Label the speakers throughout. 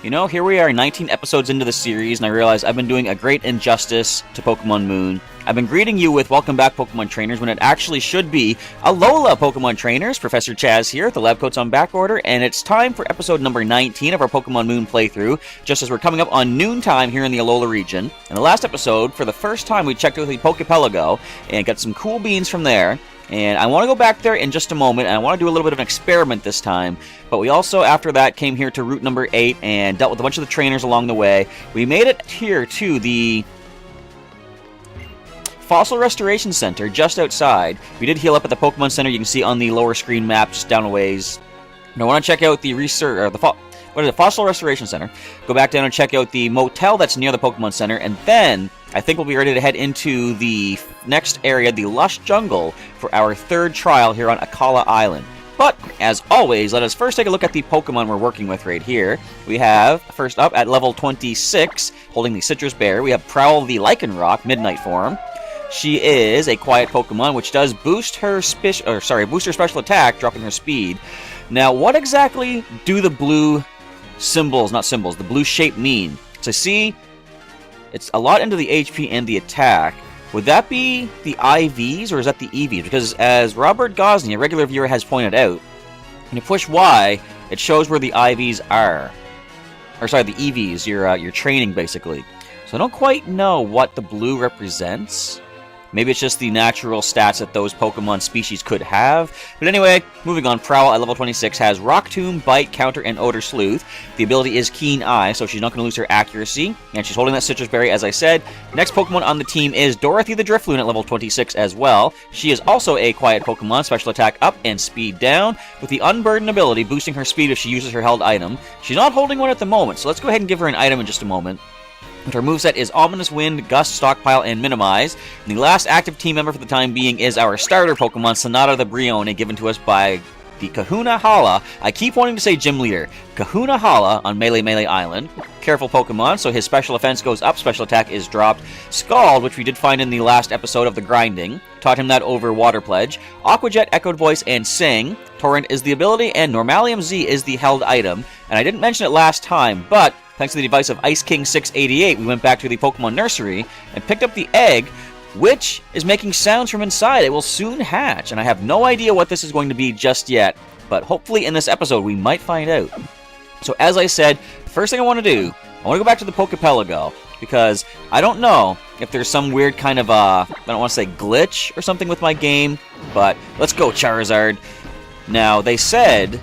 Speaker 1: You know, here we are 19 episodes into the series, and I realize I've been doing a great injustice to Pokémon Moon. I've been greeting you with Welcome Back Pokémon Trainers when it actually should be Alola Pokémon Trainers. Professor Chaz here, the lab coat's on back order, and it's time for episode number 19 of our Pokémon Moon playthrough, just as we're coming up on noontime here in the Alola region. In the last episode, for the first time, we checked out the Poképelago and got some cool beans from there. And I want to go back there in just a moment, and I want to do a little bit of an experiment this time. But we also, after that, came here to Route number 8 and dealt with a bunch of the trainers along the way. We made it here to the Fossil Restoration Center, just outside. We did heal up at the Pokemon Center. You can see on the lower screen map, just down a ways. And I want to check out the Fossil Restoration Center. Go back down and check out the motel that's near the Pokemon Center, and then I think we'll be ready to head into the next area, the Lush Jungle, for our third trial here on Akala Island. But, as always, let us first take a look at the Pokemon we're working with right here. We have, first up, at level 26, holding the Citrus Bear, we have Prowl the Lycanroc, Midnight form. She is a quiet Pokemon, which does boost her special attack, dropping her speed. Now, what exactly do the blue the blue shape mean? So see, it's a lot into the HP and the attack. Would that be the IVs or is that the EVs? Because as Robert Gosney, a regular viewer, has pointed out, when you push Y, it shows where the IVs are. Or sorry, the EVs, your training basically. So I don't quite know what the blue represents. Maybe it's just the natural stats that those Pokemon species could have. But anyway, moving on, Prowl at level 26 has Rock Tomb, Bite, Counter, and Odor Sleuth. The ability is Keen Eye, so she's not going to lose her accuracy. And she's holding that Citrus Berry, as I said. Next Pokemon on the team is Dorothy the Drifloon at level 26 as well. She is also a quiet Pokemon, special attack up and speed down, with the Unburden ability boosting her speed if she uses her held item. She's not holding one at the moment, so let's go ahead and give her an item in just a moment. And her moveset is Ominous Wind, Gust, Stockpile, and Minimize. And the last active team member for the time being is our starter Pokemon, Sonata the Brione, given to us by the Kahuna Hala. I keep wanting to say Gym Leader. Kahuna Hala on Melee Island. Careful Pokemon, so his special offense goes up, special attack is dropped. Scald, which we did find in the last episode of the Grinding, taught him that over Water Pledge. Aqua Jet, Echoed Voice, and Sing. Torrent is the ability, and Normalium Z is the held item. And I didn't mention it last time, but thanks to the advice of Ice King 688, we went back to the Pokemon Nursery and picked up the egg, which is making sounds from inside. It will soon hatch, and I have no idea what this is going to be just yet, but hopefully in this episode we might find out. So as I said, the first thing I want to do, I want to go back to the Poképelago, because I don't know if there's some weird kind of, I don't want to say glitch or something with my game, but let's go, Charizard. Now, they said,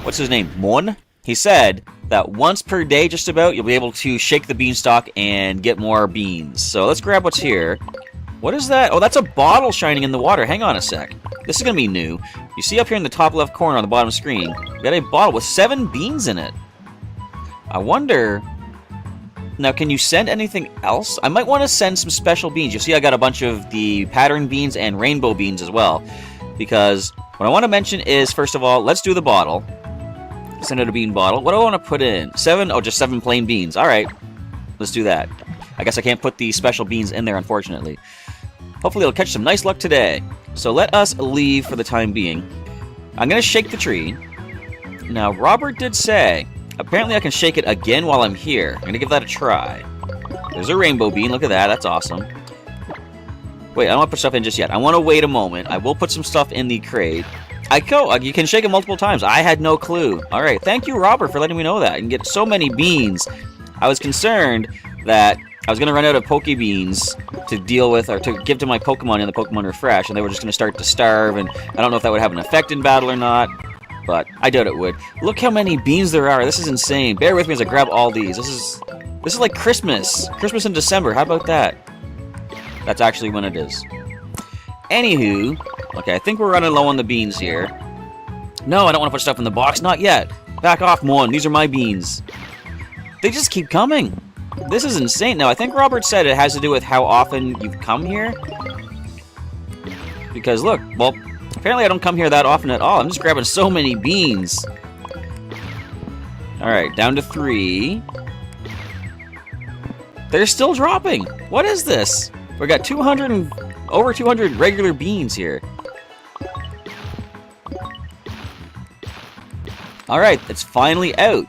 Speaker 1: what's his name, Moon? He said that once per day, just about, you'll be able to shake the beanstalk and get more beans. So let's grab what's here. What is that? Oh, that's a bottle shining in the water. Hang on a sec. This is going to be new. You see up here in the top left corner on the bottom screen, we got a bottle with 7 beans in it. I wonder... Now, can you send anything else? I might want to send some special beans. You see I got a bunch of the pattern beans and rainbow beans as well. Because what I want to mention is, first of all, let's do the bottle. Send out a bean bottle. What do I want to put in? 7? Oh, just 7 plain beans. Alright. Let's do that. I guess I can't put the special beans in there, unfortunately. Hopefully it'll catch some nice luck today. So let us leave for the time being. I'm going to shake the tree. Now, Robert did say, apparently I can shake it again while I'm here. I'm going to give that a try. There's a rainbow bean. Look at that. That's awesome. Wait, I don't want to put stuff in just yet. I want to wait a moment. I will put some stuff in the crate. You can shake it multiple times. I had no clue. Alright, thank you, Robert, for letting me know that. I can get so many beans. I was concerned that I was going to run out of Poke Beans to deal with, or to give to my Pokemon in the Pokemon Refresh, and they were just going to start to starve, and I don't know if that would have an effect in battle or not, but I doubt it would. Look how many beans there are. This is insane. Bear with me as I grab all these. This is like Christmas. Christmas in December. How about that? That's actually when it is. Anywho, okay, I think we're running low on the beans here. No, I don't want to put stuff in the box. Not yet. Back off, Moon. These are my beans. They just keep coming. This is insane. Now, I think Robert said it has to do with how often you've come here. Because, look, well, apparently I don't come here that often at all. I'm just grabbing so many beans. Alright, down to 3. They're still dropping. What is this? We got over 200 regular beans here. Alright, it's finally out.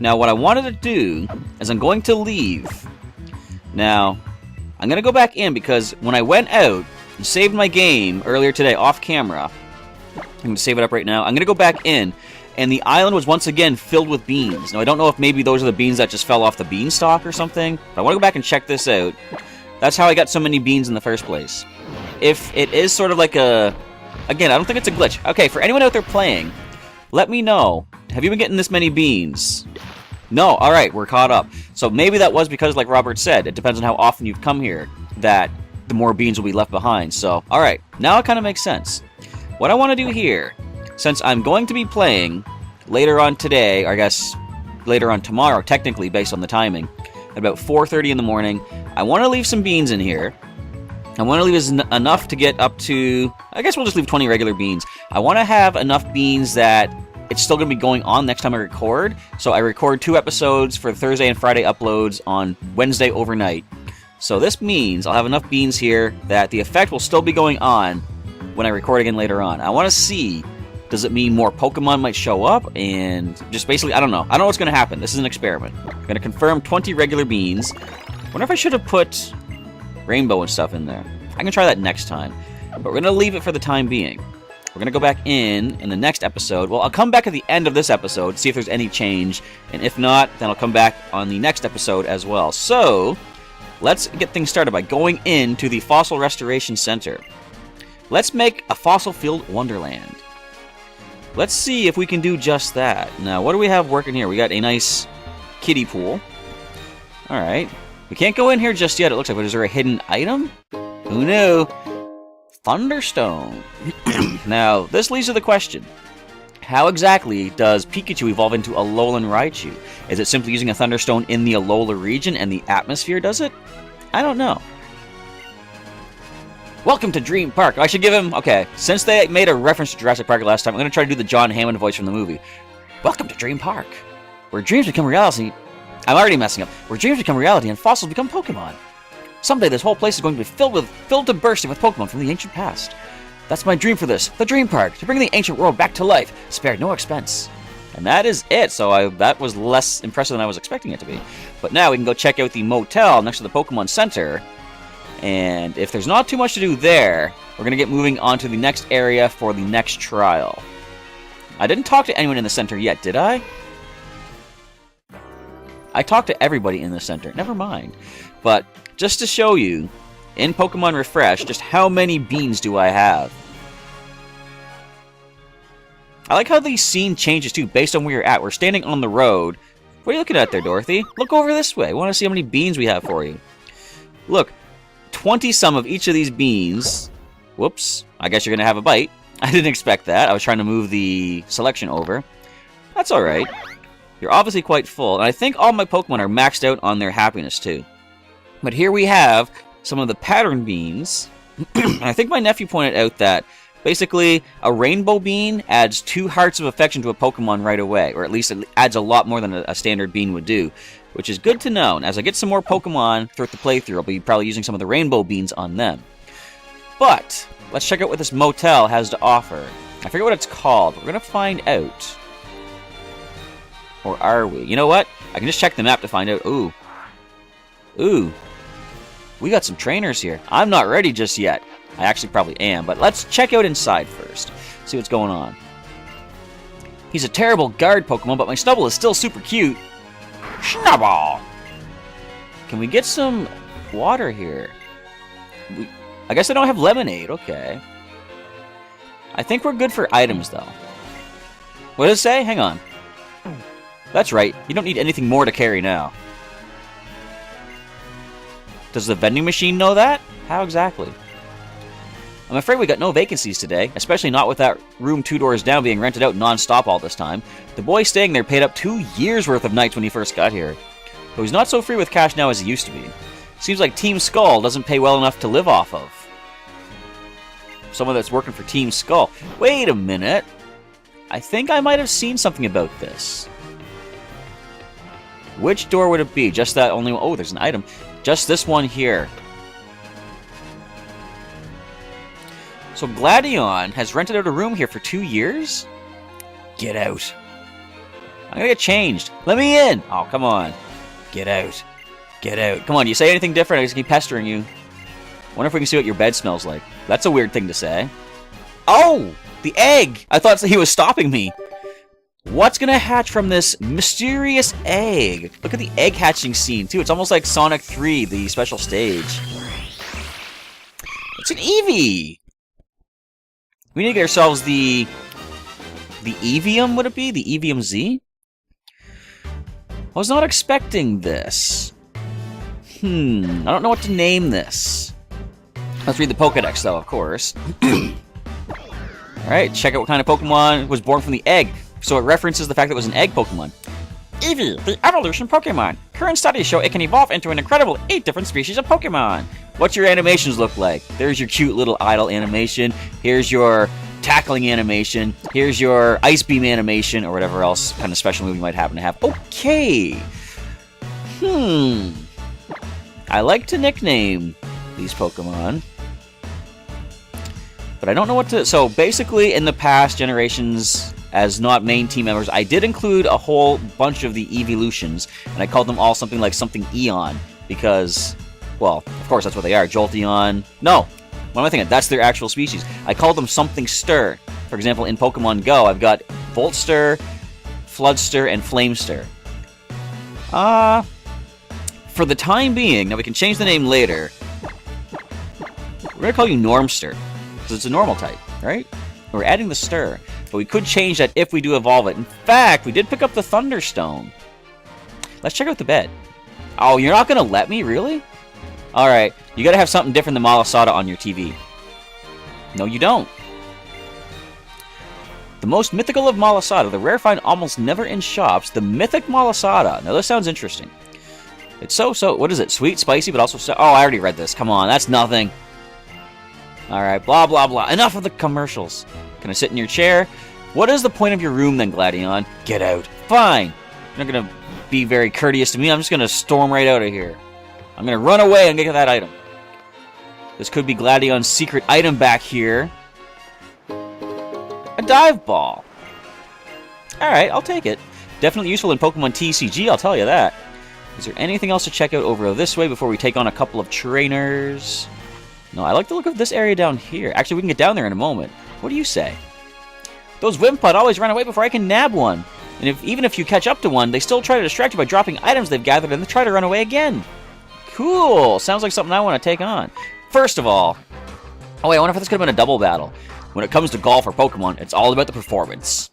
Speaker 1: Now, what I wanted to do is I'm going to leave. Now, I'm going to go back in because when I went out and saved my game earlier today off camera, I'm going to save it up right now. I'm going to go back in, and the island was once again filled with beans. Now, I don't know if maybe those are the beans that just fell off the beanstalk or something, but I want to go back and check this out. That's how I got so many beans in the first place. If it is sort of like a... Again, I don't think it's a glitch. Okay, for anyone out there playing, let me know. Have you been getting this many beans? No? Alright, we're caught up. So maybe that was because, like Robert said, it depends on how often you've come here, that the more beans will be left behind. So, alright, now it kind of makes sense. What I want to do here, since I'm going to be playing later on today, or I guess later on tomorrow, technically, based on the timing, at about 4:30 in the morning, I want to leave some beans in here. I want to leave enough to get up to, I guess we'll just leave 20 regular beans. I want to have enough beans that it's still going to be going on next time I record. So I record 2 episodes for Thursday and Friday uploads on Wednesday overnight. So this means I'll have enough beans here that the effect will still be going on when I record again later on. I want to see, does it mean more Pokemon might show up? And just basically, I don't know. I don't know what's going to happen. This is an experiment. I'm going to confirm 20 regular beans. Wonder if I should have put rainbow and stuff in there. I can try that next time. But we're going to leave it for the time being. We're going to go back in the next episode. Well, I'll come back at the end of this episode, see if there's any change. And if not, then I'll come back on the next episode as well. So, let's get things started by going into the Fossil Restoration Center. Let's make a fossil-filled wonderland. Let's see if we can do just that. Now, what do we have working here? We got a nice kiddie pool. Alright. We can't go in here just yet, it looks like, but is there a hidden item? Who knew? Thunderstone. Now, this leads to the question. How exactly does Pikachu evolve into Alolan Raichu? Is it simply using a Thunderstone in the Alola region and the atmosphere does it? I don't know. Welcome to Dream Park. I should give him... Okay, since they made a reference to Jurassic Park last time, I'm going to try to do the John Hammond voice from the movie. Welcome to Dream Park, where dreams become reality... I'm already messing up. Where dreams become reality and fossils become Pokemon. Someday this whole place is going to be filled to bursting with Pokemon from the ancient past. That's my dream for this, the Dream Park, to bring the ancient world back to life, spared no expense. And that is it, so that was less impressive than I was expecting it to be. But now we can go check out the motel next to the Pokemon Center, and if there's not too much to do there, we're going to get moving on to the next area for the next trial. I didn't talk to anyone in the center yet, did I? I talked to everybody in the center. Never mind. But just to show you, in Pokemon Refresh, just how many beans do I have. I like how the scene changes, too, based on where you're at. We're standing on the road. What are you looking at there, Dorothy? Look over this way. I want to see how many beans we have for you. Look, 20-some of each of these beans. Whoops. I guess you're going to have a bite. I didn't expect that. I was trying to move the selection over. That's alright. You're obviously quite full, and I think all my Pokemon are maxed out on their happiness, too. But here we have some of the pattern beans. And I think my nephew pointed out that, basically, a rainbow bean adds 2 hearts of affection to a Pokemon right away, or at least it adds a lot more than a standard bean would do, which is good to know. And as I get some more Pokemon throughout the playthrough, I'll be probably using some of the rainbow beans on them. But, let's check out what this motel has to offer. I forget what it's called, but we're going to find out. Or are we? You know what? I can just check the map to find out. Ooh. Ooh. We got some trainers here. I'm not ready just yet. I actually probably am, but let's check out inside first. See what's going on. He's a terrible guard Pokemon, but my Snubbull is still super cute. Snubbull! Can we get some water here? I guess I don't have lemonade. Okay. I think we're good for items, though. What does it say? Hang on. That's right. You don't need anything more to carry now. Does the vending machine know that? How exactly? I'm afraid we got no vacancies today, especially not with that room 2 doors down being rented out non-stop all this time. The boy staying there paid up 2 years' worth of nights when he first got here. Though he's not so free with cash now as he used to be. Seems like Team Skull doesn't pay well enough to live off of. Someone that's working for Team Skull. Wait a minute. I think I might have seen something about this. Which door would it be? Just that only one? Oh, there's an item. Just this one here. So Gladion has rented out a room here for 2 years? Get out. I'm gonna get changed. Let me in! Oh, come on. Get out. Get out. Come on, you say anything different, I just keep pestering you. Wonder if we can see what your bed smells like. That's a weird thing to say. Oh! The egg! I thought he was stopping me. What's gonna hatch from this mysterious egg? Look at the egg hatching scene, too. It's almost like Sonic 3, the special stage. It's an Eevee! We need to get ourselves the Eeveum, would it be? The Eeveum Z? I was not expecting this. I don't know what to name this. Let's read the Pokedex, though, of course. Alright, check out what kind of Pokemon was born from the egg. So it references the fact that it was an egg Pokemon. Eevee, the evolution Pokemon. Current studies show it can evolve into an incredible 8 different species of Pokemon. What's your animations look like? There's your cute little idle animation. Here's your tackling animation. Here's your ice beam animation, or whatever else kind of special move you might happen to have. Okay. I like to nickname these Pokemon, but I don't know what to... So basically, in the past generations, as not main team members, I did include a whole bunch of the evolutions, and I called them all something like something Eon, because, well, of course that's what they are. Jolteon. No! What am I thinking? That's their actual species. I called them something Stir. For example, in Pokemon Go, I've got Voltstir, Floodster, and Flamestir. For the time being, now we can change the name later. We're going to call you Normstir, because it's a normal type, right? We're adding the Stir, but we could change that if we do evolve it. In fact, we did pick up the Thunderstone. Let's check out the bed. Oh, you're not going to let me? Really? Alright, you gotta have something different than Malasada on your TV. No, you don't. The most mythical of Malasada, the rare find almost never in shops, the mythic Malasada. Now this sounds interesting. It's so, what is it? Sweet, spicy, but also so... Oh, I already read this. Come on, that's nothing. Alright, blah, blah, blah. Enough of the commercials. Can I sit in your chair? What is the point of your room then, Gladion? Get out. Fine. You're not gonna be very courteous to me. I'm just gonna storm right out of here. I'm gonna run away and get that item. This could be Gladion's secret item back here. A dive ball. Alright, I'll take it. Definitely useful in Pokemon TCG, I'll tell you that. Is there anything else to check out over this way before we take on a couple of trainers? No, I like the look of this area down here. Actually, we can get down there in a moment. What do you say? Those Wimpod always run away before I can nab one. And even if you catch up to one, they still try to distract you by dropping items they've gathered and then try to run away again. Cool! Sounds like something I want to take on. First of all... Oh wait, I wonder if this could have been a double battle. When it comes to golf or Pokemon, it's all about the performance.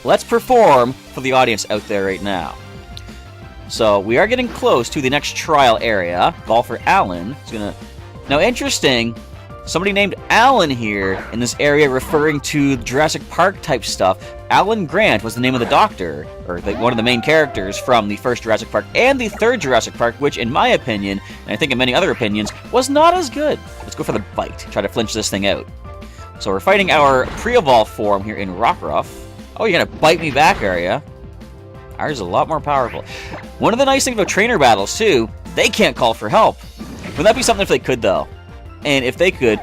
Speaker 1: Let's perform for the audience out there right now. So, we are getting close to the next trial area. Golfer Alan is gonna... Now, interesting... Somebody named Alan here in this area referring to Jurassic Park type stuff. Alan Grant was the name of the doctor, or one of the main characters from the first Jurassic Park and the third Jurassic Park, which in my opinion, and I think in many other opinions, was not as good. Let's go for the bite, try to flinch this thing out. So we're fighting our pre-evolved form here in Rockruff. Oh, you're gonna bite me back, are ya? Ours is a lot more powerful. One of the nice things about trainer battles, too, they can't call for help. Wouldn't that be something if they could, though? And if they could,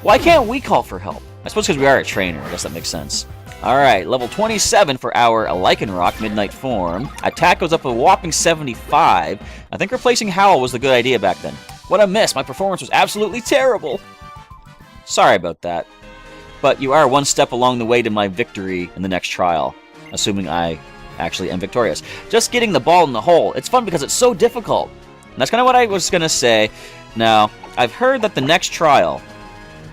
Speaker 1: why can't we call for help? I suppose because we are a trainer. I guess that makes sense. Alright, level 27 for our Lycanroc Midnight form. Attack goes up a whopping 75. I think replacing Howl was the good idea back then. What a miss. My performance was absolutely terrible. Sorry about that. But you are one step along the way to my victory in the next trial. Assuming I actually am victorious. Just getting the ball in the hole. It's fun because it's so difficult. And that's kind of what I was going to say. Now, I've heard that the next trial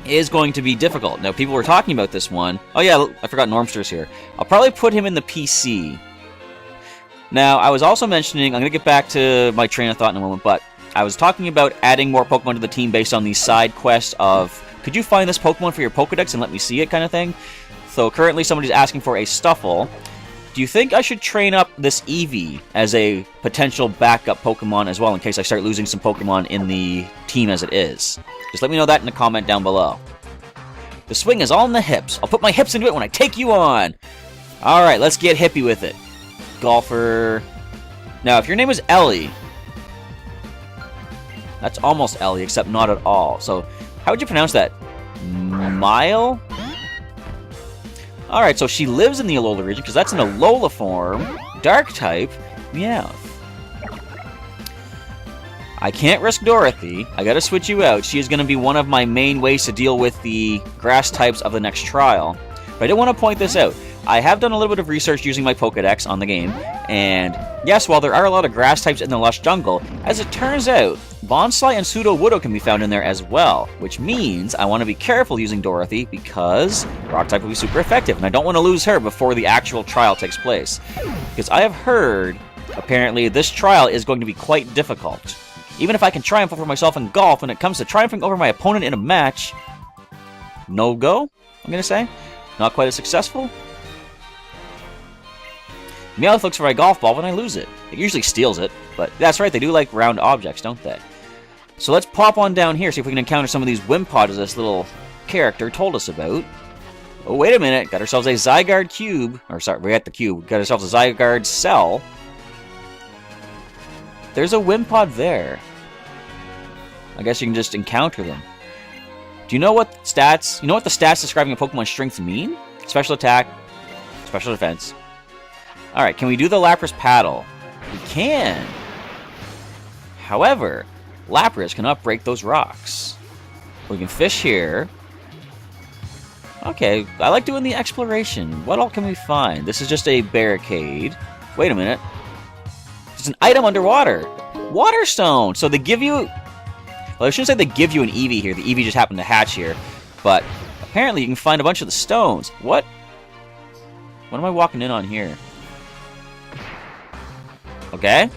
Speaker 1: is going to be difficult. Now, people were talking about this one. Oh yeah, I forgot Normstir's here. I'll probably put him in the PC. Now, I was also mentioning, I'm going to get back to my train of thought in a moment, but I was talking about adding more Pokemon to the team based on the side quest of, could you find this Pokemon for your Pokedex and let me see it kind of thing? So currently somebody's asking for a Stuffle. Do you think I should train up this Eevee as a potential backup Pokemon as well in case I start losing some Pokemon in the team as it is? Just let me know that in the comment down below. The swing is all in the hips. I'll put my hips into it when I take you on. Alright, let's get hippie with it. Golfer. Now, if your name is Ellie, that's almost Ellie, except not at all. So, how would you pronounce that? Mile? Alright, so she lives in the Alola region, because that's an Alola form. Dark type. Meowth. I can't risk Dorothy. I gotta switch you out. She is going to be one of my main ways to deal with the grass types of the next trial. But I did want to point this out. I have done a little bit of research using my Pokedex on the game, and yes, while there are a lot of grass types in the Lush Jungle, as it turns out, Bonsly and Pseudo-Woodoo can be found in there as well, which means I want to be careful using Dorothy because Rock type will be super effective, and I don't want to lose her before the actual trial takes place. Because I have heard, apparently, this trial is going to be quite difficult. Even if I can triumph over myself in golf, when it comes to triumphing over my opponent in a match, no go, I'm going to say. Not quite as successful. Meowth looks for my golf ball when I lose it. It usually steals it, but that's right, they do like round objects, don't they? So let's pop on down here, see if we can encounter some of these Wimpods this little character told us about. Oh, wait a minute, got ourselves a Zygarde cube, or sorry, we're at the cube, got ourselves a Zygarde cell. There's a Wimpod there. I guess you can just encounter them. Do you know what stats, the stats describing a Pokemon's strength mean? Special attack, special defense. Alright, can we do the Lapras paddle? We can. However, Lapras cannot break those rocks. We can fish here. Okay, I like doing the exploration. What all can we find? This is just a barricade. Wait a minute. There's an item underwater. Water stone. So they give you... Well, I shouldn't say they give you an Eevee here. The Eevee just happened to hatch here. But apparently you can find a bunch of the stones. What? What am I walking in on here? Okay.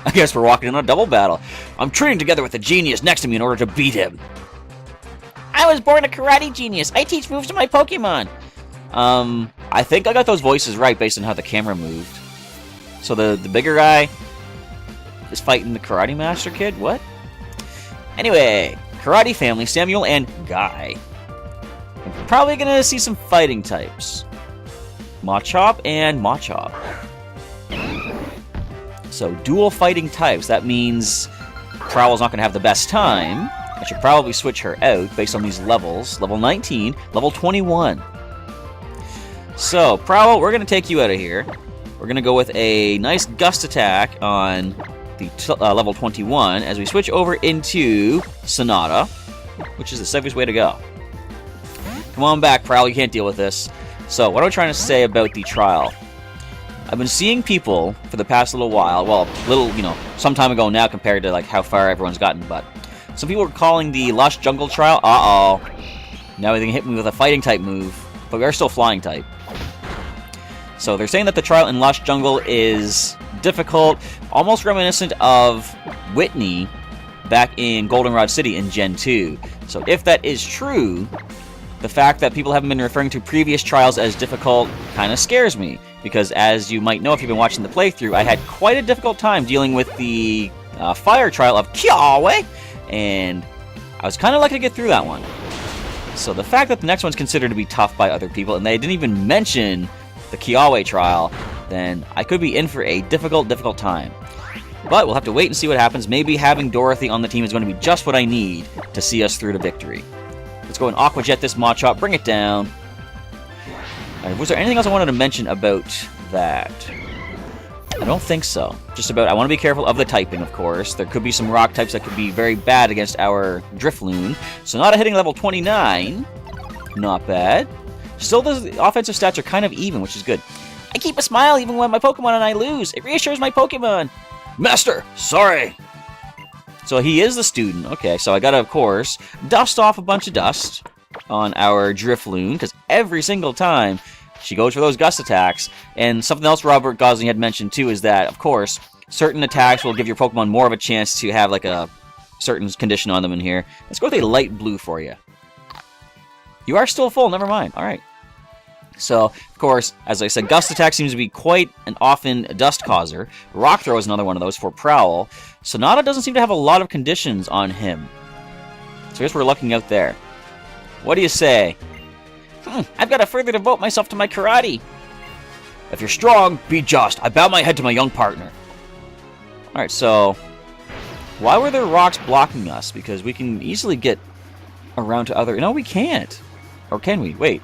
Speaker 1: I guess we're walking in on a double battle. I'm training together with the genius next to me in order to beat him. I was born a karate genius. I teach moves to my Pokemon. I think I got those voices right based on how the camera moved. So the bigger guy is fighting the Karate Master Kid? What? Anyway, Karate family, Samuel and Guy. I'm probably going to see some fighting types. Machop and Machop. So, dual fighting types. That means Prowl's not going to have the best time. I should probably switch her out based on these levels. Level 19, level 21. So, Prowl, we're going to take you out of here. We're going to go with a nice gust attack on the level 21 as we switch over into Sonata, which is the safest way to go. Come on back, Prowl. You can't deal with this. So, what am I trying to say about the trial? I've been seeing people for the past little while, well, some time ago now compared to like how far everyone's gotten, but some people were calling the Lush Jungle trial, uh-oh. Now they can hit me with a fighting type move, but we are still flying type. So they're saying that the trial in Lush Jungle is difficult, almost reminiscent of Whitney back in Goldenrod City in Gen 2. So if that is true, the fact that people haven't been referring to previous trials as difficult kind of scares me. Because as you might know if you've been watching the playthrough, I had quite a difficult time dealing with the fire trial of Kiawe, and I was kind of lucky to get through that one. So the fact that the next one's considered to be tough by other people, and they didn't even mention the Kiawe trial, then I could be in for a difficult time. But we'll have to wait and see what happens. Maybe having Dorothy on the team is going to be just what I need to see us through to victory. Let's go and Aqua Jet this Machop, bring it down. Right, was there anything else I wanted to mention about that? I don't think so. Just about, I want to be careful of the typing, of course. There could be some rock types that could be very bad against our Drifloon. Sonata hitting level 29. Not bad. Still, the offensive stats are kind of even, which is good. I keep a smile even when my Pokemon and I lose. It reassures my Pokemon. Master, sorry. So he is the student. Okay, so I gotta, of course, dust off a bunch of dust on our Drifloon, because every single time she goes for those gust attacks. And something else Robert Gosling had mentioned too is that, of course, certain attacks will give your Pokemon more of a chance to have like a certain condition on them in here. Let's go with a light blue for you. You are still full, never mind. Alright. So, of course, as I said, gust attack seems to be quite an often dust causer. Rock Throw is another one of those for Prowl. Sonata doesn't seem to have a lot of conditions on him. So I guess we're looking out there. What do you say? I've got to further devote myself to my karate. If you're strong, be just. I bow my head to my young partner. Alright, so why were there rocks blocking us? Because we can easily get around to other... No, we can't. Or can we? Wait.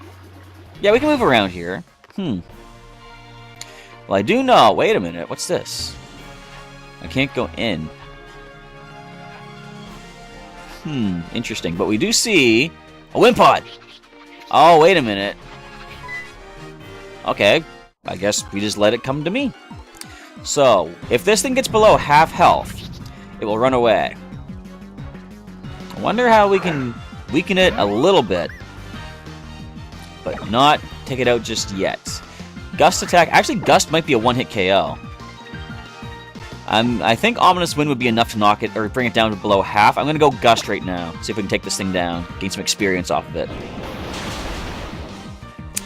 Speaker 1: Yeah, we can move around here. Well, I do know... Wait a minute. What's this? I can't go in. Interesting. But we do see a Wimpod. Oh, wait a minute. Okay. I guess we just let it come to me. So, if this thing gets below half health, it will run away. I wonder how we can weaken it a little bit, but not take it out just yet. Gust attack. Actually, Gust might be a one-hit KO. I think Ominous Wind would be enough to knock it, or bring it down to below half. I'm going to go Gust right now. See if we can take this thing down. Gain some experience off of it.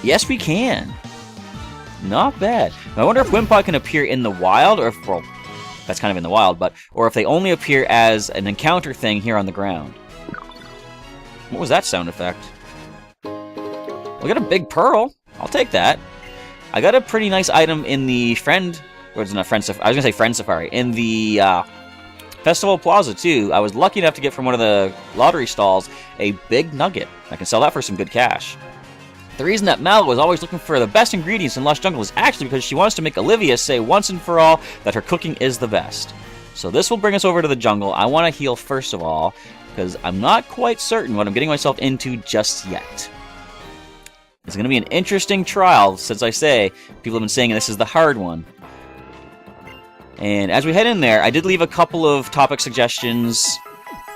Speaker 1: Yes, we can. Not bad. Now, I wonder if Wimpod can appear in the wild, or if, well, that's kind of in the wild, but, or if they only appear as an encounter thing here on the ground. What was that sound effect? We got a big pearl. I'll take that. I got a pretty nice item in the friend... Or it's not friend safari. I was going to say friend safari. In the Festival Plaza, too. I was lucky enough to get from one of the lottery stalls a big nugget. I can sell that for some good cash. The reason that Mal was always looking for the best ingredients in Lush Jungle is actually because she wants to make Olivia say once and for all that her cooking is the best. So this will bring us over to the jungle. I want to heal first of all, because I'm not quite certain what I'm getting myself into just yet. It's going to be an interesting trial, since I say, people have been saying this is the hard one. And as we head in there, I did leave a couple of topic suggestions.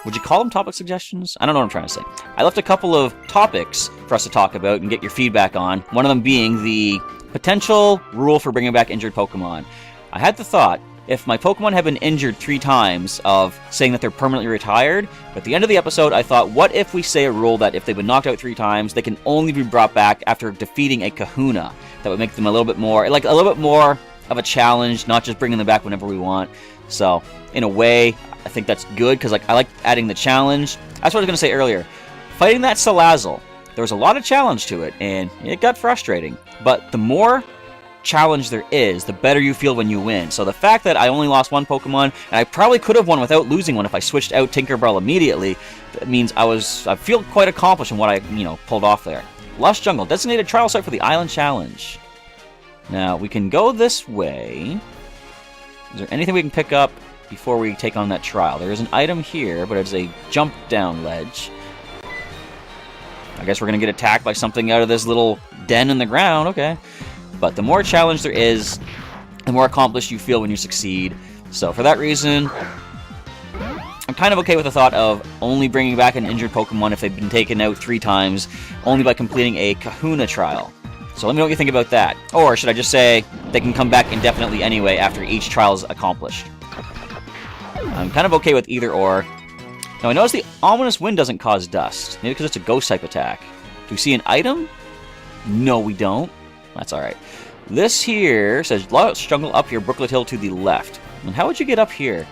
Speaker 1: Would you call them topic suggestions? I don't know what I'm trying to say. I left a couple of topics for us to talk about and get your feedback on. One of them being the potential rule for bringing back injured Pokemon. I had the thought, if my Pokemon have been injured 3 times, of saying that they're permanently retired, but at the end of the episode, I thought, what if we say a rule that if they've been knocked out 3 times, they can only be brought back after defeating a Kahuna? That would make them a little bit more, like a little bit more of a challenge, not just bringing them back whenever we want. So, in a way, I think that's good, because like I like adding the challenge. That's what I was going to say earlier. Fighting that Salazzle, there was a lot of challenge to it, and it got frustrating. But the more challenge there is, the better you feel when you win. So the fact that I only lost 1 Pokemon, and I probably could have won without losing one if I switched out Tinkerbell immediately, that means I feel quite accomplished in what I, pulled off there. Lush Jungle, designated trial site for the Island Challenge. Now, we can go this way. Is there anything we can pick up before we take on that trial? There is an item here, but it's a jump down ledge. I guess we're going to get attacked by something out of this little den in the ground. Okay. But the more challenge there is, the more accomplished you feel when you succeed. So for that reason, I'm kind of okay with the thought of only bringing back an injured Pokemon if they've been taken out 3 times, only by completing a Kahuna trial. So let me know what you think about that. Or should I just say they can come back indefinitely anyway after each trial is accomplished? I'm kind of okay with either or. Now I notice the Ominous Wind doesn't cause dust. Maybe because it's a ghost type attack. Do we see an item? No, we don't. That's alright. This here says Lush Jungle up here, Brooklet Hill to the left. And how would you get up here?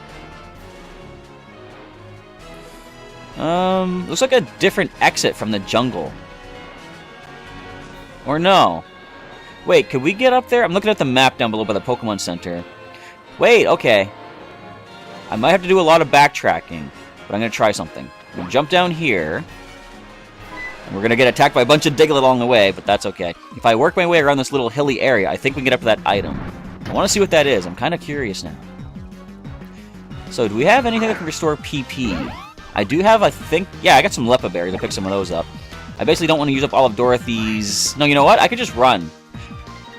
Speaker 1: Looks like a different exit from the jungle. Or no. Wait, could we get up there? I'm looking at the map down below by the Pokemon Center. Wait, okay. I might have to do a lot of backtracking, but I'm going to try something. I'm going to jump down here. And we're going to get attacked by a bunch of Diglett along the way, but that's okay. If I work my way around this little hilly area, I think we can get up to that item. I want to see what that is. I'm kind of curious now. So, do we have anything that can restore PP? I do have, I think... Yeah, I got some Lepa Berries. I picked some of those up. I basically don't want to use up all of Dorothy's... No, you know what? I could just run.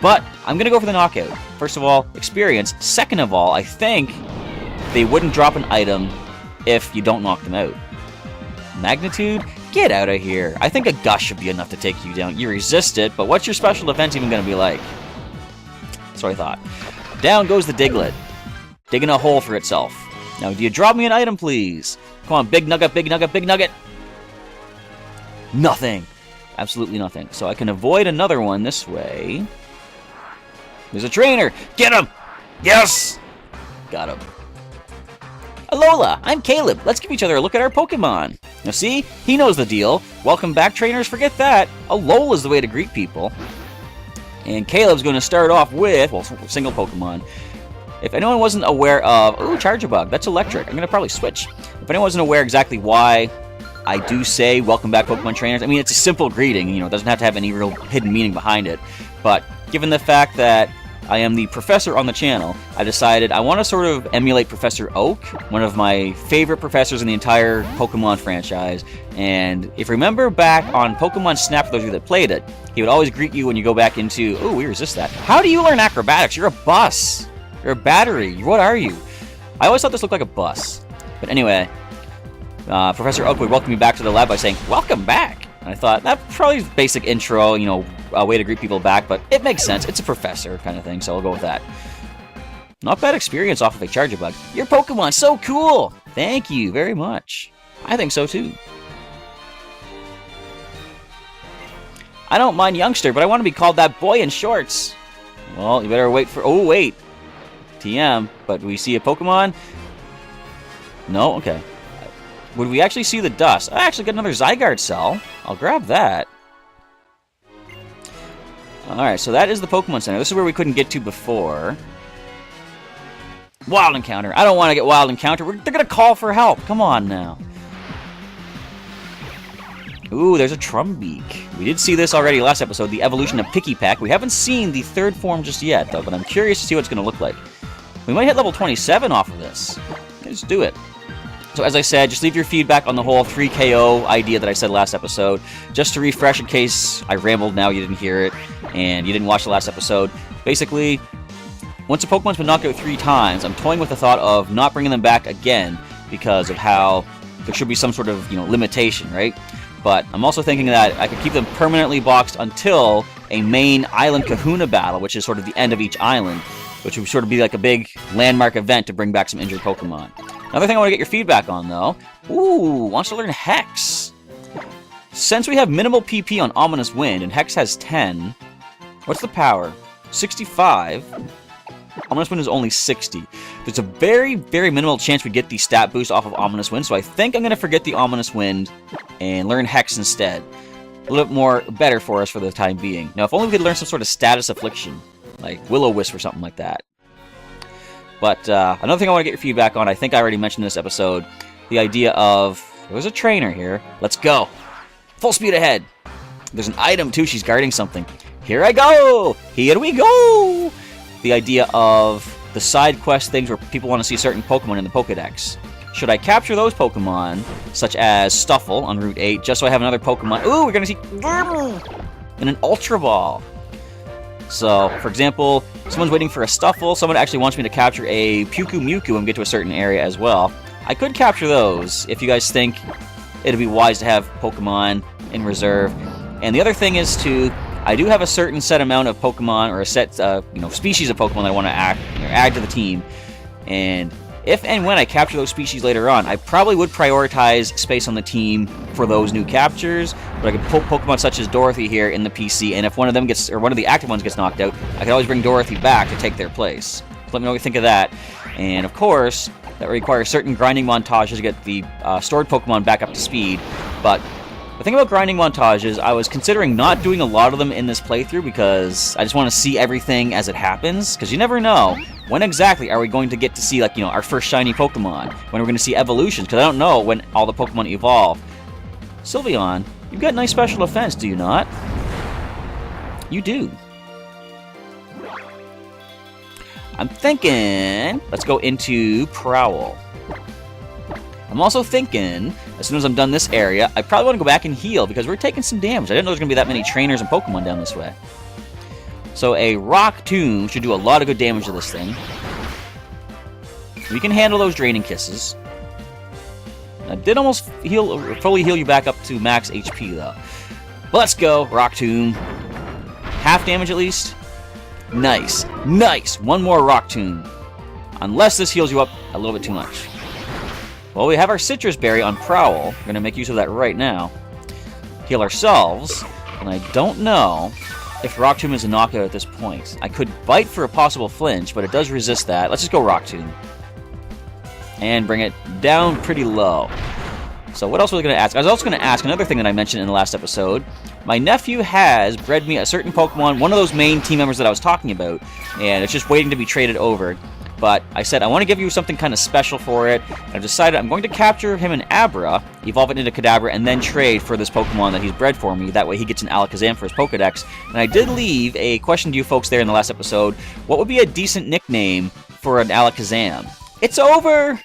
Speaker 1: But I'm going to go for the knockout. First of all, experience. Second of all, I think they wouldn't drop an item if you don't knock them out. Magnitude? Get out of here. I think a Gush should be enough to take you down. You resist it, but what's your special defense even going to be like? That's what I thought. Down goes the Diglett. Digging a hole for itself. Now, do you drop me an item, please? Come on, big nugget, big nugget, big nugget. Nothing. Absolutely nothing. So I can avoid another one this way. There's a trainer. Get him! Yes! Got him. Alola, I'm Caleb. Let's give each other a look at our Pokemon. Now see? He knows the deal. Welcome back, trainers. Forget that. Alola is the way to greet people. And Caleb's going to start off with, well, single Pokemon. If anyone wasn't aware of... Ooh, Charjabug. That's electric. I'm going to probably switch. If anyone wasn't aware exactly why I do say, welcome back, Pokemon Trainers. I mean, it's a simple greeting, you know, it doesn't have to have any real hidden meaning behind it. But given the fact that I am the professor on the channel, I decided I want to sort of emulate Professor Oak, one of my favorite professors in the entire Pokemon franchise. And if you remember back on Pokemon Snap, for those of you that played it, he would always greet you when you go back into... Oh, we resist that. How do you learn acrobatics? You're a bus. You're a battery. What are you? I always thought this looked like a bus. But anyway, Professor Oak would welcome me back to the lab by saying, welcome back. And I thought, that's probably basic intro, you know, a way to greet people back, but it makes sense. It's a professor kind of thing, so I'll go with that. Not bad experience off of a Charjabug. Your Pokemon's so cool! Thank you very much. I think so too. I don't mind youngster, but I want to be called that boy in shorts. Well, you better wait for... Oh, wait. TM, but do we see a Pokemon? No? Okay. Would we actually see the dust? I actually got another Zygarde cell. I'll grab that. Alright, so that is the Pokemon Center. This is where we couldn't get to before. Wild Encounter. I don't want to get Wild Encounter. They're going to call for help. Come on now. Ooh, there's a Trumbeak. We did see this already last episode, the evolution of Pikipek. We haven't seen the third form just yet, though, but I'm curious to see what it's going to look like. We might hit level 27 off of this. Let's do it. So as I said, just leave your feedback on the whole 3 KO idea that I said last episode. Just to refresh in case I rambled now, you didn't hear it, and you didn't watch the last episode. Basically, once a Pokemon's been knocked out 3 times, I'm toying with the thought of not bringing them back again because of how there should be some sort of, you know, limitation, right? But I'm also thinking that I could keep them permanently boxed until a main Island Kahuna battle, which is sort of the end of each island, which would sort of be like a big landmark event to bring back some injured Pokemon. Another thing I want to get your feedback on, though. Ooh, wants to learn Hex. Since we have minimal PP on Ominous Wind, and Hex has 10, what's the power? 65. Ominous Wind is only 60. There's a very, very minimal chance we get the stat boost off of Ominous Wind, so I think I'm going to forget the Ominous Wind and learn Hex instead. A little bit more better for us for the time being. Now, if only we could learn some sort of status affliction, like Will-O-Wisp or something like that. But another thing I want to get your feedback on, I think I already mentioned in this episode, the idea of, there's a trainer here. Let's go. Full speed ahead. There's an item, too. She's guarding something. Here I go. Here we go. The idea of the side quest things where people want to see certain Pokemon in the Pokedex. Should I capture those Pokemon, such as Stuffle on Route 8, just so I have another Pokemon? Ooh, we're going to see... And an Ultra Ball. So, for example, someone's waiting for a Stuffle, someone actually wants me to capture a Mewtwo and get to a certain area as well. I could capture those if you guys think it'd be wise to have Pokemon in reserve. And the other thing is I do have a certain set amount of Pokemon, or a set, species of Pokemon that I want to add to the team. And if and when I capture those species later on, I probably would prioritize space on the team for those new captures. But I could pull Pokemon such as Dorothy here in the PC, and if one of them gets, or one of the active ones gets knocked out, I could always bring Dorothy back to take their place. So let me know what you think of that. And of course, that requires certain grinding montages to get the stored Pokemon back up to speed. But the thing about grinding montages, I was considering not doing a lot of them in this playthrough because I just want to see everything as it happens, because you never know. When exactly are we going to get to see, like, our first shiny Pokemon? When we're going to see evolutions? Because I don't know when all the Pokemon evolve. Sylveon, you've got nice special defense, do you not? You do. I'm thinking, let's go into Prowl. I'm also thinking, as soon as I'm done this area, I probably want to go back and heal, because we're taking some damage. I didn't know there was going to be that many trainers and Pokemon down this way. So a Rock Tomb should do a lot of good damage to this thing. We can handle those Draining Kisses. I did almost fully heal you back up to max HP, though. But let's go, Rock Tomb. Half damage at least. Nice. Nice! One more Rock Tomb. Unless this heals you up a little bit too much. Well, we have our Citrus Berry on Prowl. We're going to make use of that right now. Heal ourselves. And I don't know if Rock Tomb is a knockout at this point. I could bite for a possible flinch, but it does resist that. Let's just go Rock Tomb. And bring it down pretty low. So what else was I going to ask? I was also going to ask another thing that I mentioned in the last episode. My nephew has bred me a certain Pokemon, one of those main team members that I was talking about, and it's just waiting to be traded over. but I said I want to give you something kind of special for it. I've decided I'm going to capture him in Abra, evolve it into Kadabra, and then trade for this Pokemon that he's bred for me. That way he gets an Alakazam for his Pokedex. And I did leave a question to you folks there in the last episode. What would be a decent nickname for an Alakazam? It's over!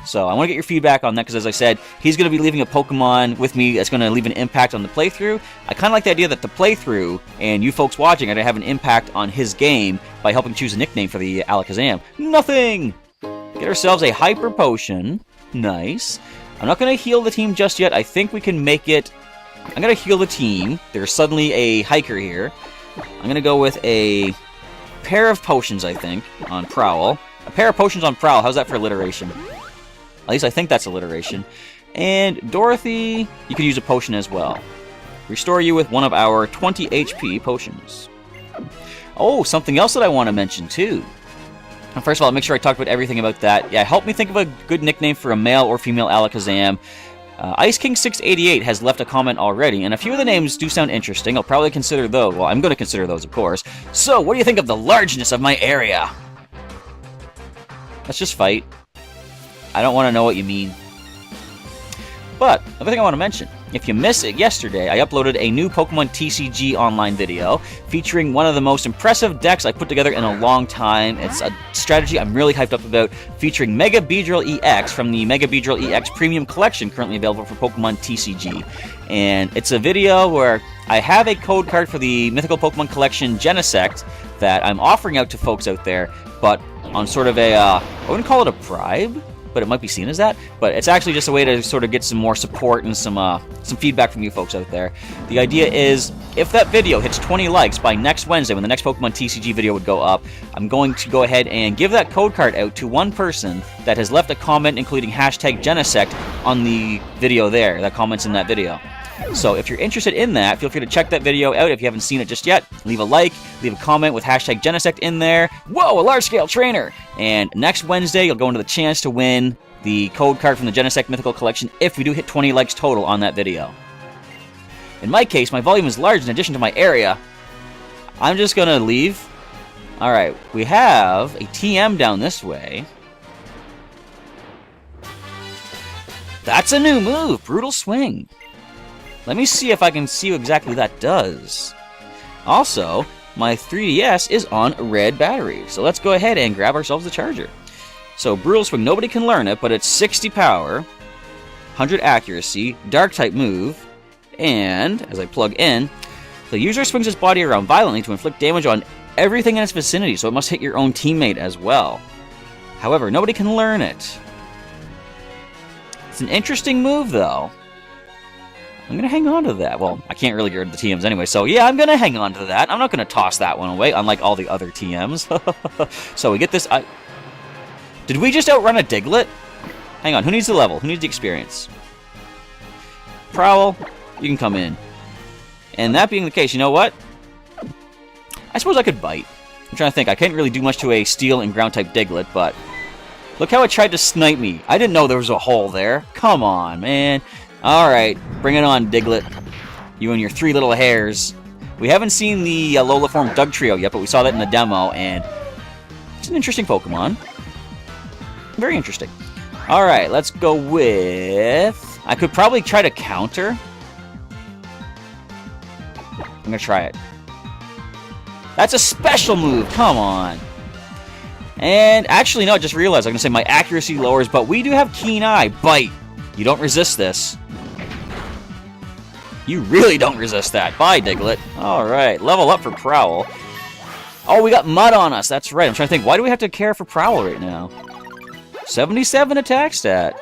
Speaker 1: So I want to get your feedback on that, because as I said, he's going to be leaving a Pokemon with me that's going to leave an impact on the playthrough. I kind of like the idea that the playthrough, and you folks watching, are going to have an impact on his game by helping choose a nickname for the Alakazam. Nothing! Get ourselves a Hyper Potion. Nice. I'm not going to heal the team just yet. I think we can make it... I'm going to heal the team. There's suddenly a Hiker here. I'm going to go with a pair of potions, I think, on Prowl. A pair of potions on Prowl. How's that for alliteration? At least I think that's alliteration. And Dorothy, you could use a potion as well. Restore you with one of our 20 HP potions. Oh, something else that I want to mention too. And first of all, I'll make sure I talked about everything about that. Yeah, help me think of a good nickname for a male or female Alakazam. Ice King 688 has left a comment already, and a few of the names do sound interesting. I'll probably consider those. Well, I'm going to consider those, of course. So, what do you think of the largeness of my area? Let's just fight. I don't want to know what you mean. But, another thing I want to mention. If you missed it yesterday, I uploaded a new Pokemon TCG online video featuring one of the most impressive decks I put together in a long time. It's a strategy I'm really hyped up about, featuring Mega Beedrill EX from the Mega Beedrill EX Premium Collection, currently available for Pokemon TCG. And it's a video where I have a code card for the Mythical Pokemon Collection Genesect that I'm offering out to folks out there, but on sort of a, I wouldn't call it a bribe, but it might be seen as that. But it's actually just a way to sort of get some more support and some feedback from you folks out there. The idea is, if that video hits 20 likes by next Wednesday, when the next Pokemon TCG video would go up, I'm going to go ahead and give that code card out to one person that has left a comment including hashtag Genesect on the video there, that comments in that video. So if you're interested in that, feel free to check that video out if you haven't seen it just yet. Leave a like, leave a comment with hashtag Genesect in there. Whoa, a large-scale trainer! And next Wednesday, you'll go into the chance to win the code card from the Genesect Mythical Collection if we do hit 20 likes total on that video. In my case, my volume is large in addition to my area. I'm just going to leave. Alright, we have a TM down this way. That's a new move! Brutal Swing. Let me see if I can see what exactly that does. Also, my 3DS is on red battery, so let's go ahead and grab ourselves the charger. So, Brutal Swing, nobody can learn it, but it's 60 power, 100 accuracy, Dark-type move, and, as I plug in, the user swings his body around violently to inflict damage on everything in its vicinity, so it must hit your own teammate as well. However, nobody can learn it. It's an interesting move, though. I'm going to hang on to that. Well, I can't really get rid of the TMs anyway, so yeah, I'm going to hang on to that. I'm not going to toss that one away, unlike all the other TMs. So we get this... Did we just outrun a Diglett? Hang on, who needs the level? Who needs the experience? Prowl, you can come in. And that being the case, you know what? I suppose I could bite. I'm trying to think. I can't really do much to a Steel and Ground-type Diglett, but... Look how it tried to snipe me. I didn't know there was a hole there. Come on, man. Alright, bring it on, Diglett. You and your three little hairs. We haven't seen the Alola form Dugtrio yet, but we saw that in the demo, and it's an interesting Pokemon. Very interesting. Alright, let's go with... I could probably try to counter. I'm gonna try it. That's a special move, come on. And actually, no, I just realized I was gonna say my accuracy lowers, but we do have Keen Eye. Bite. You don't resist this. You really don't resist that. Bye, Diglett. Alright, level up for Prowl. Oh, we got mud on us. That's right. I'm trying to think, why do we have to care for Prowl right now? 77 attack stat.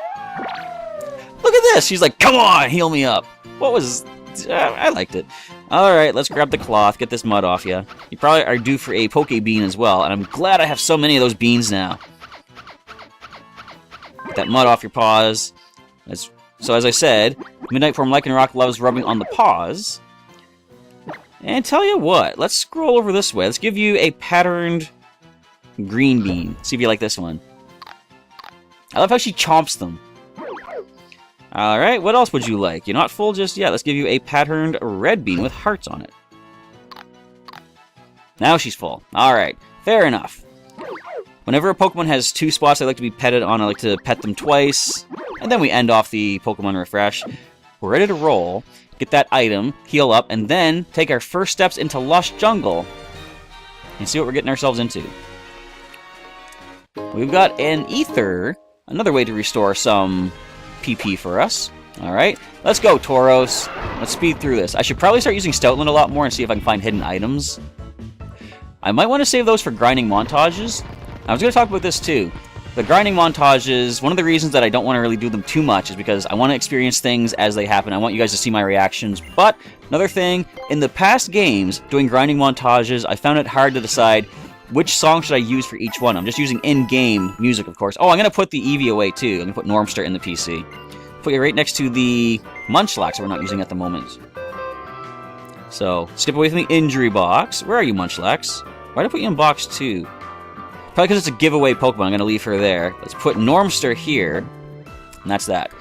Speaker 1: Look at this. She's like, come on, heal me up. What was... I liked it. Alright, let's grab the cloth, get this mud off you. You probably are due for a Poke Bean as well, and I'm glad I have so many of those beans now. Get that mud off your paws. So as I said, Midnight Form Lycanroc loves rubbing on the paws. And tell you what, let's scroll over this way. Let's give you a patterned green bean. See if you like this one. I love how she chomps them. Alright, what else would you like? You're not full just yet. Let's give you a patterned red bean with hearts on it. Now she's full. Alright, fair enough. Whenever a Pokemon has 2 spots I like to be petted on, I like to pet them twice. And then we end off the Pokemon refresh. We're ready to roll, get that item, heal up, and then take our first steps into Lush Jungle. And see what we're getting ourselves into. We've got an Ether, another way to restore some PP for us. Alright, let's go, Tauros. Let's speed through this. I should probably start using Stoutland a lot more and see if I can find hidden items. I might want to save those for grinding montages. I was going to talk about this too. The grinding montages, one of the reasons that I don't want to really do them too much is because I want to experience things as they happen. I want you guys to see my reactions. But another thing, in the past games, doing grinding montages, I found it hard to decide which song should I use for each one. I'm just using in-game music, of course. Oh, I'm going to put the Eevee away too. I'm going to put Normster in the PC. Put it right next to the Munchlax that we're not using at the moment. So, skip away from the injury box. Where are you, Munchlax? Why did I put you in box 2? Probably because it's a giveaway Pokemon. I'm going to leave her there. Let's put Normster here. And that's that.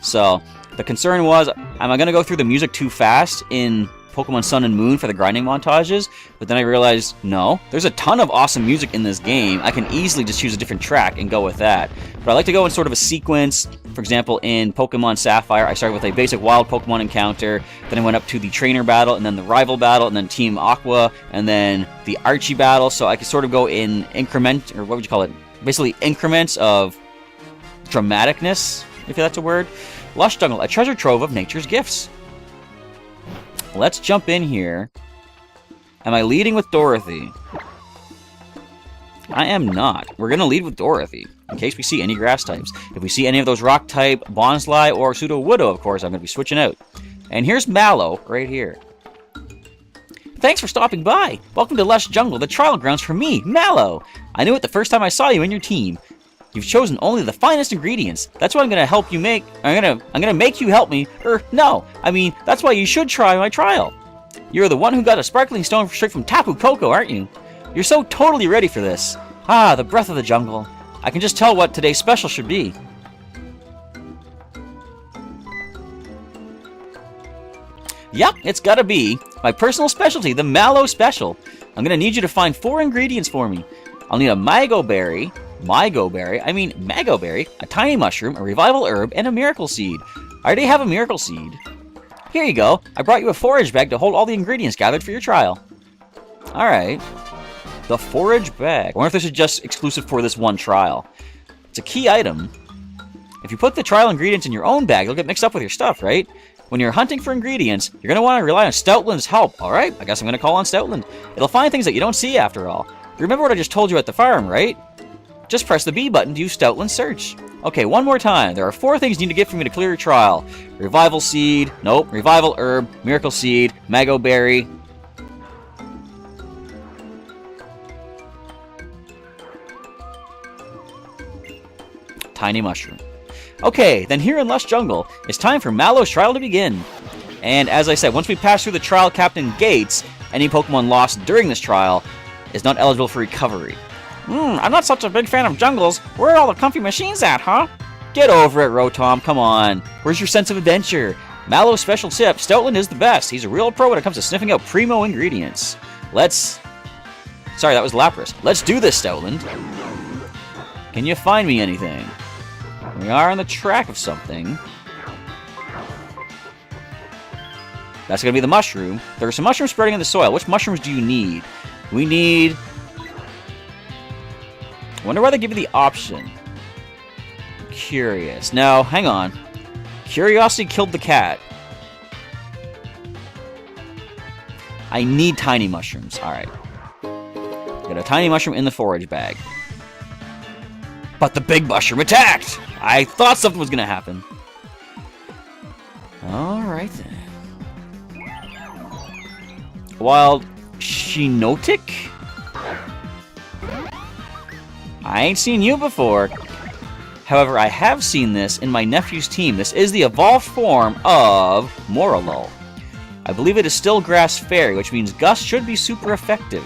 Speaker 1: So, the concern was, am I going to go through the music too fast in Pokemon Sun and Moon for the grinding montages? But then I realized, no. There's a ton of awesome music in this game. I can easily just choose a different track and go with that. But I like to go in sort of a sequence. For example, in Pokemon Sapphire, I started with a basic wild Pokemon encounter, then I went up to the trainer battle, and then the rival battle, and then Team Aqua, and then the Archie battle, so I could sort of go in increment, or what would you call it? Basically increments of dramaticness, if that's a word. Lush Jungle, a treasure trove of nature's gifts. Let's jump in here. Am I leading with Dorothy? I am not. We're going to lead with Dorothy, in case we see any grass types. If we see any of those rock type, Bonsly or Sudowoodo, of course, I'm going to be switching out. And here's Mallow, right here. Thanks for stopping by. Welcome to Lush Jungle, the trial grounds for me, Mallow. I knew it the first time I saw you and your team. You've chosen only the finest ingredients. That's what I'm going to help you make. I'm going to make you help me. No. I mean, that's why you should try my trial. You're the one who got a sparkling stone straight from Tapu Koko, aren't you? You're so totally ready for this. Ah, the breath of the jungle. I can just tell what today's special should be. Yep, it's gotta be my personal specialty, the Mallow Special. I'm gonna need you to find 4 ingredients for me. I'll need a Magoberry, a tiny mushroom, a revival herb, and a miracle seed. I already have a miracle seed. Here you go. I brought you a forage bag to hold all the ingredients gathered for your trial. Alright. The forage bag. I wonder if this is just exclusive for this one trial. It's a key item. If you put the trial ingredients in your own bag, they'll get mixed up with your stuff, right? When you're hunting for ingredients, you're going to want to rely on Stoutland's help, alright? I guess I'm going to call on Stoutland. It'll find things that you don't see after all. You remember what I just told you at the farm, right? Just press the B button to use Stoutland's search. Okay, one more time. There are 4 things you need to get for me to clear your trial. Revival seed. Nope. Revival herb. Miracle seed. Magoberry. Tiny mushroom. Okay, then here in Lush Jungle, it's time for Mallow's trial to begin. And as I said, once we pass through the trial captain gates, any Pokemon lost during this trial is not eligible for recovery. I'm not such a big fan of jungles. Where are all the comfy machines at, huh? Get over it, Rotom, come on. Where's your sense of adventure? Mallow's special tip, Stoutland is the best. He's a real pro when it comes to sniffing out primo ingredients. Sorry, that was Lapras. Let's do this, Stoutland. Can you find me anything? We are on the track of something. That's going to be the mushroom. There are some mushrooms spreading in the soil. Which mushrooms do you need? We need... I wonder why they give you the option. Curious. No, hang on. Curiosity killed the cat. I need tiny mushrooms. Alright. Got a tiny mushroom in the forage bag. But the big mushroom attacked! I thought something was gonna happen. Alright then. Wild Shinotic? I ain't seen you before. However, I have seen this in my nephew's team. This is the evolved form of Morolol. I believe it is still Grass Fairy, which means Gust should be super effective.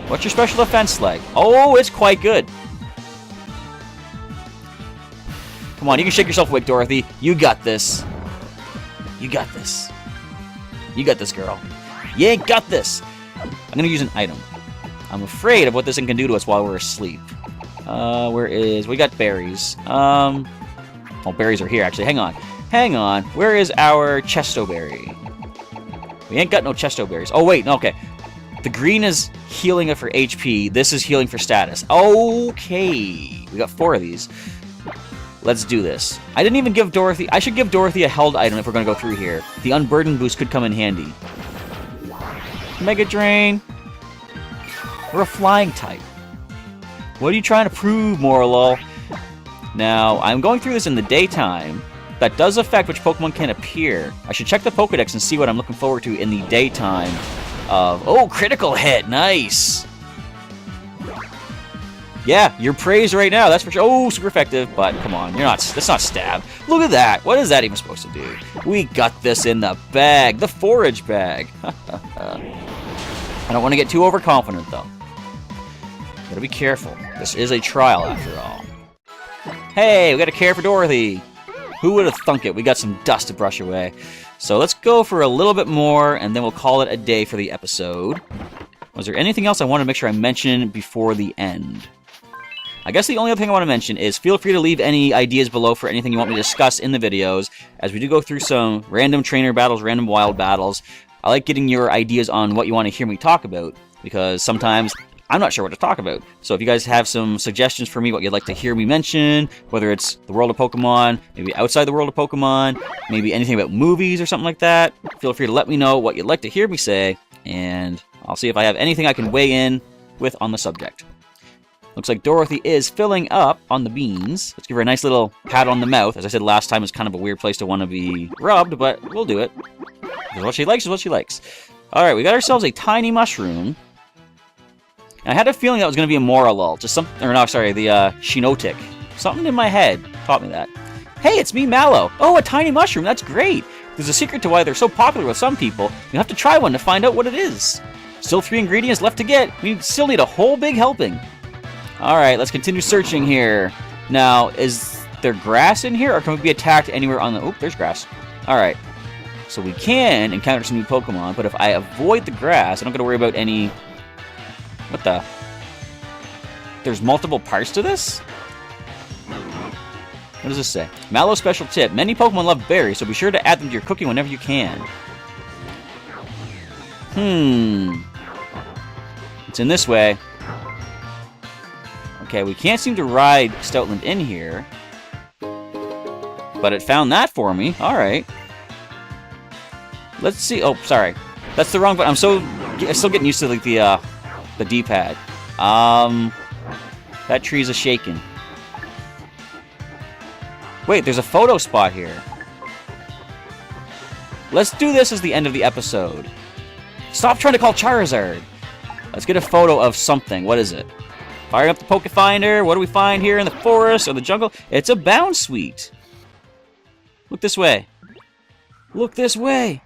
Speaker 1: What's your special defense like? Oh, it's quite good. Come on, you can shake yourself awake, Dorothy. You got this. You got this. You got this, girl. You ain't got this. I'm going to use an item. I'm afraid of what this thing can do to us while we're asleep. We got berries. Oh, berries are here, actually. Hang on. Hang on. Where is our Chesto berry? We ain't got no Chesto berries. Oh, wait. Okay. The green is healing it for HP. This is healing for status. Okay. We got 4 of these. Let's do this. I didn't even give Dorothy... I should give Dorothy a held item if we're going to go through here. The Unburden boost could come in handy. Mega Drain. We're a flying type. What are you trying to prove, Morlul? Now, I'm going through this in the daytime. That does affect which Pokemon can appear. I should check the Pokedex and see what I'm looking forward to in the daytime of... Oh, critical hit! Nice! Yeah, you're praised right now, that's for sure. Oh, super effective, but come on, that's not stab. Look at that! What is that even supposed to do? We got this in the bag, the forage bag. I don't want to get too overconfident, though. Gotta be careful. This is a trial, after all. Hey, we got a care for Dorothy! Who would have thunk it? We got some dust to brush away. So let's go for a little bit more, and then we'll call it a day for the episode. Was there anything else I want to make sure I mention before the end? I guess the only other thing I want to mention is feel free to leave any ideas below for anything you want me to discuss in the videos, as we do go through some random trainer battles, random wild battles. I like getting your ideas on what you want to hear me talk about, because sometimes I'm not sure what to talk about. So if you guys have some suggestions for me, what you'd like to hear me mention, whether it's the world of Pokemon, maybe outside the world of Pokemon, maybe anything about movies or something like that, feel free to let me know what you'd like to hear me say, and I'll see if I have anything I can weigh in with on the subject. Looks like Dorothy is filling up on the beans. Let's give her a nice little pat on the mouth. As I said last time, it's kind of a weird place to want to be rubbed, but we'll do it. Because what she likes is what she likes. Alright, we got ourselves a tiny mushroom. And I had a feeling that was going to be a Morlul. Just some, or no, sorry, the Shinotic. Something in my head taught me that. Hey, it's me, Mallow. Oh, a tiny mushroom. That's great. There's a secret to why they're so popular with some people. You'll have to try one to find out what it is. Still 3 ingredients left to get. We still need a whole big helping. Alright, let's continue searching here. Now, is there grass in here, or can we be attacked anywhere on the... Oh, there's grass. Alright. So we can encounter some new Pokemon, but if I avoid the grass, I don't got to worry about any... What the... There's multiple parts to this? What does this say? Mallow special tip. Many Pokemon love berries, so be sure to add them to your cooking whenever you can. It's in this way. Okay, we can't seem to ride Stoutland in here. But it found that for me. Alright. Let's see. Oh, sorry. That's the wrong button. I'm still getting used to like the D-pad. That tree's a-shaking. Wait, there's a photo spot here. Let's do this as the end of the episode. Stop trying to call Charizard. Let's get a photo of something. What is it? Firing up the Poke Finder. What do we find here in the forest or the jungle? It's a Bounsweet. Look this way. Look this way.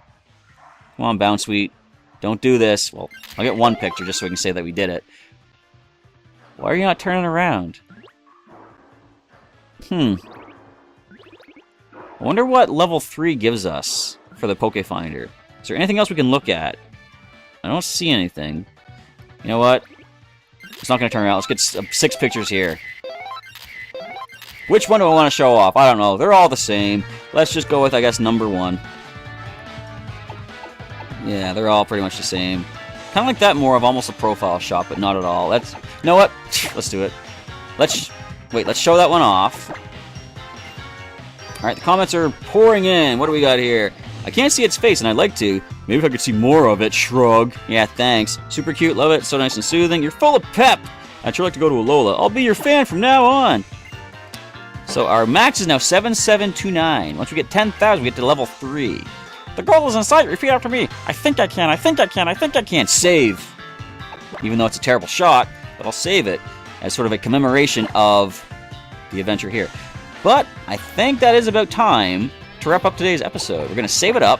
Speaker 1: Come on, Bounsweet. Don't do this. Well, I'll get one picture just so we can say that we did it. Why are you not turning around? I wonder what level 3 gives us for the Poke Finder. Is there anything else we can look at? I don't see anything. You know what? It's not going to turn around. Let's get 6 pictures here. Which one do I want to show off? I don't know. They're all the same. Let's just go with, I guess, number 1. Yeah, they're all pretty much the same. Kind of like that more of almost a profile shot, but not at all. You know what? Let's do it. Let's show that one off. Alright, the comments are pouring in. What do we got here? I can't see its face, and I'd like to. Maybe if I could see more of it. Shrug. Yeah, thanks. Super cute. Love it. So nice and soothing. You're full of pep. I'd sure like to go to Alola. I'll be your fan from now on. So our max is now 7729. Once we get 10,000, we get to level 3. The goal is in sight. Repeat after me. I think I can. I think I can. I think I can. Save. Even though it's a terrible shot, but I'll save it as sort of a commemoration of the adventure here. But I think that is about time to wrap up today's episode. We're going to save it up.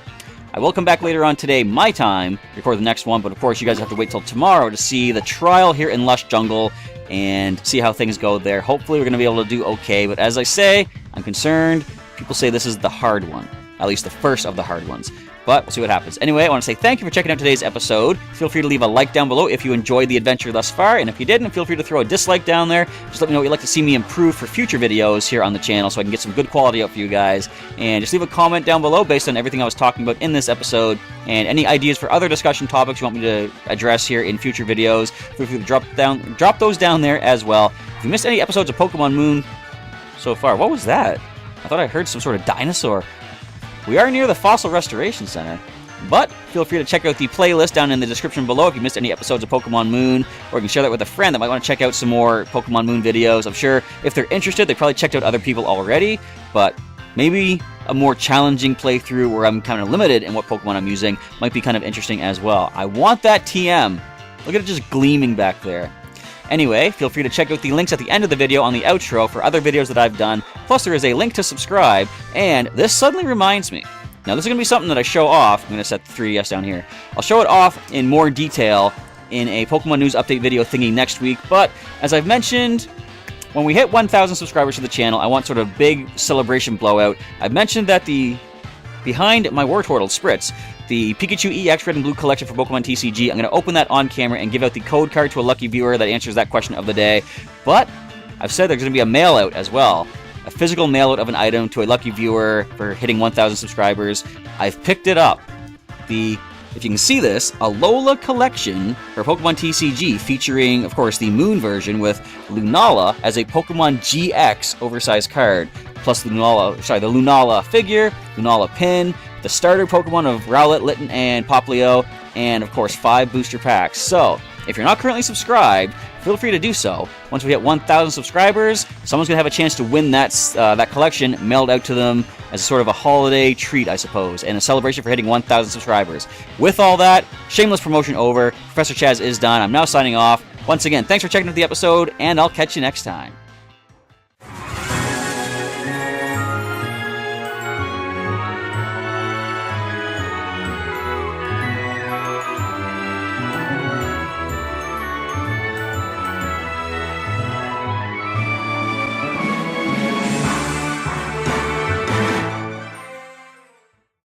Speaker 1: I will come back later on today, my time, record the next one, but of course you guys have to wait till tomorrow to see the trial here in Lush Jungle and see how things go there. Hopefully we're going to be able to do okay, but as I say, I'm concerned. People say this is the hard one. at least the first of the hard ones. But we'll see what happens. Anyway, I want to say thank you for checking out today's episode. Feel free to leave a like down below if you enjoyed the adventure thus far, and if you didn't, feel free to throw a dislike down there. Just let me know what you'd like to see me improve for future videos here on the channel so I can get some good quality out for you guys. And just leave a comment down below based on everything I was talking about in this episode, and any ideas for other discussion topics you want me to address here in future videos. Feel free to drop those down there as well. If you missed any episodes of Pokemon Moon so far, what was that? I thought I heard some sort of dinosaur. We are near the Fossil Restoration Center, but feel free to check out the playlist down in the description below if you missed any episodes of Pokemon Moon, or you can share that with a friend that might want to check out some more Pokemon Moon videos. I'm sure if they're interested, they probably checked out other people already, but maybe a more challenging playthrough where I'm kind of limited in what Pokemon I'm using might be kind of interesting as well. I want that TM. Look at it just gleaming back there. Anyway, feel free to check out the links at the end of the video on the outro for other videos that I've done. Plus, there is a link to subscribe, and this suddenly reminds me. Now, this is going to be something that I show off. I'm going to set the 3DS down here. I'll show it off in more detail in a Pokemon News Update video thingy next week, but as I've mentioned, when we hit 1,000 subscribers to the channel, I want sort of big celebration blowout. I've mentioned that behind my Wartortle Spritz, the Pikachu EX Red and Blue collection for Pokemon TCG, I'm going to open that on camera and give out the code card to a lucky viewer that answers that question of the day. But I've said there's going to be a mail out as well. A physical mail out of an item to a lucky viewer for hitting 1,000 subscribers. I've picked it up. If you can see this, Alola collection for Pokemon TCG featuring, of course, the Moon version with Lunala as a Pokemon GX oversized card, plus the Lunala figure, Lunala pin, the starter Pokemon of Rowlet, Litten, and Popplio, and, of course, 5 booster packs. So, if you're not currently subscribed, feel free to do so. Once we hit 1,000 subscribers, someone's going to have a chance to win that collection mailed out to them as a sort of a holiday treat, I suppose, and a celebration for hitting 1,000 subscribers. With all that, shameless promotion over. Professor Chaz is done. I'm now signing off. Once again, thanks for checking out the episode, and I'll catch you next time.